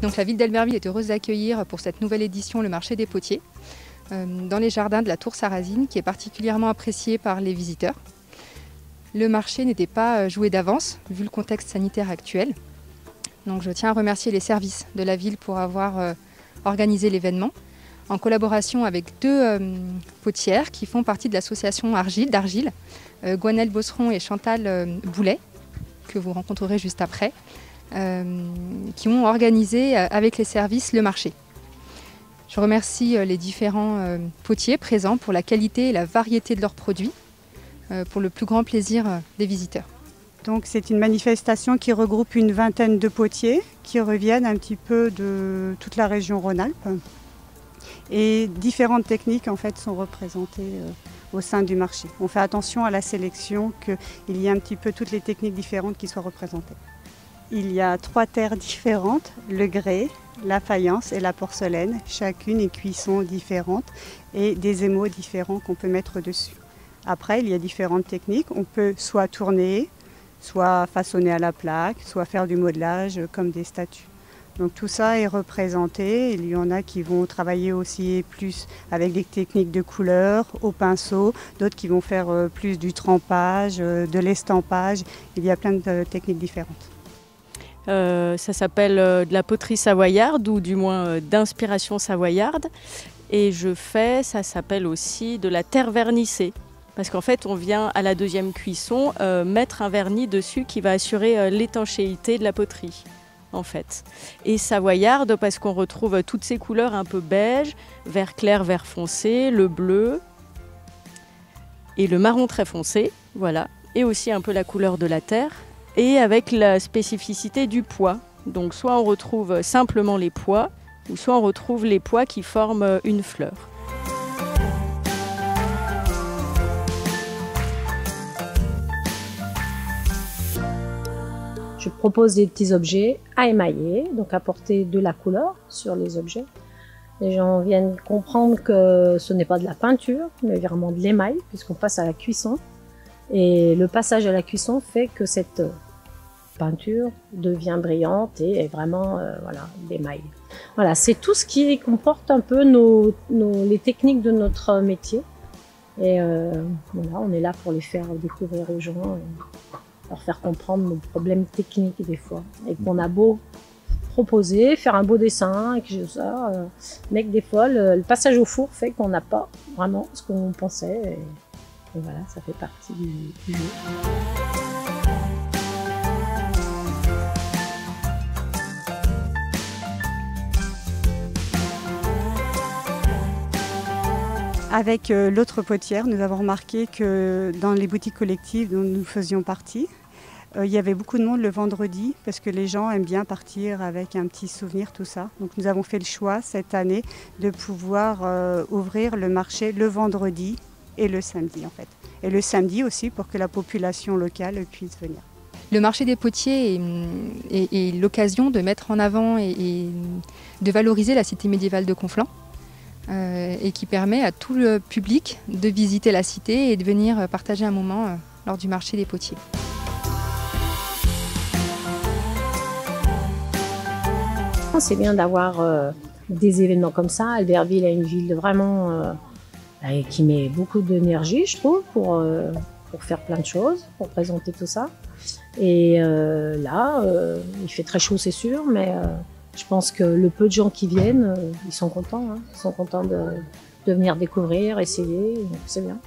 Donc la ville d'Albertville est heureuse d'accueillir pour cette nouvelle édition le marché des potiers dans les jardins de la Tour Sarrazine, qui est particulièrement apprécié par les visiteurs. Le marché n'était pas joué d'avance vu le contexte sanitaire actuel. Donc je tiens à remercier les services de la ville pour avoir organisé l'événement en collaboration avec deux potières qui font partie de l'association d'Argile, Gwenelle Bosseron et Chantal Boulet, que vous rencontrerez juste après, qui ont organisé avec les services le marché. Je remercie les différents potiers présents pour la qualité et la variété de leurs produits, pour le plus grand plaisir des visiteurs. Donc c'est une manifestation qui regroupe une vingtaine de potiers qui reviennent un petit peu de toute la région Rhône-Alpes. Et différentes techniques en fait sont représentées au sein du marché. On fait attention à la sélection, qu'il y ait un petit peu toutes les techniques différentes qui soient représentées. Il y a 3 terres différentes, le grès, la faïence et la porcelaine, chacune une cuisson différente et des émaux différents qu'on peut mettre dessus. Après, il y a différentes techniques, on peut soit tourner, soit façonner à la plaque, soit faire du modelage comme des statues. Donc tout ça est représenté. Il y en a qui vont travailler aussi plus avec des techniques de couleur, au pinceau, d'autres qui vont faire plus du trempage, de l'estampage. Il y a plein de techniques différentes. Ça s'appelle de la poterie savoyarde ou du moins d'inspiration savoyarde. Et ça s'appelle aussi de la terre vernissée. Parce qu'en fait, on vient à la deuxième cuisson mettre un vernis dessus qui va assurer l'étanchéité de la poterie. En fait. Et savoyarde parce qu'on retrouve toutes ces couleurs un peu beige, vert clair, vert foncé, le bleu et le marron très foncé, voilà. Et aussi un peu la couleur de la terre et avec la spécificité du pois. Donc soit on retrouve simplement les pois ou soit on retrouve les pois qui forment une fleur. Je propose des petits objets à émailler, donc apporter de la couleur sur les objets. Les gens viennent comprendre que ce n'est pas de la peinture, mais vraiment de l'émail, puisqu'on passe à la cuisson. Et le passage à la cuisson fait que cette peinture devient brillante et est vraiment voilà, d'émail. Voilà, c'est tout ce qui comporte un peu les techniques de notre métier. Et voilà, on est là pour les faire découvrir aux gens. Leur faire comprendre nos problèmes techniques des fois. Et qu'on a beau proposer, faire un beau dessin, et ça, mais que des fois, le passage au four fait qu'on n'a pas vraiment ce qu'on pensait. Et voilà, ça fait partie du jeu. Avec l'autre potière, nous avons remarqué que dans les boutiques collectives dont nous faisions partie, il y avait beaucoup de monde le vendredi parce que les gens aiment bien partir avec un petit souvenir, tout ça. Donc nous avons fait le choix cette année de pouvoir ouvrir le marché le vendredi et le samedi en fait. Et le samedi aussi pour que la population locale puisse venir. Le marché des potiers est l'occasion de mettre en avant et de valoriser la cité médiévale de Conflans. Et qui permet à tout le public de visiter la cité et de venir partager un moment lors du marché des potiers. C'est bien d'avoir des événements comme ça. Albertville est une ville vraiment qui met beaucoup d'énergie, je trouve, pour faire plein de choses, pour présenter tout ça. Et là, il fait très chaud, c'est sûr, mais je pense que le peu de gens qui viennent, ils sont contents. Hein. Ils sont contents de venir découvrir, essayer, c'est bien.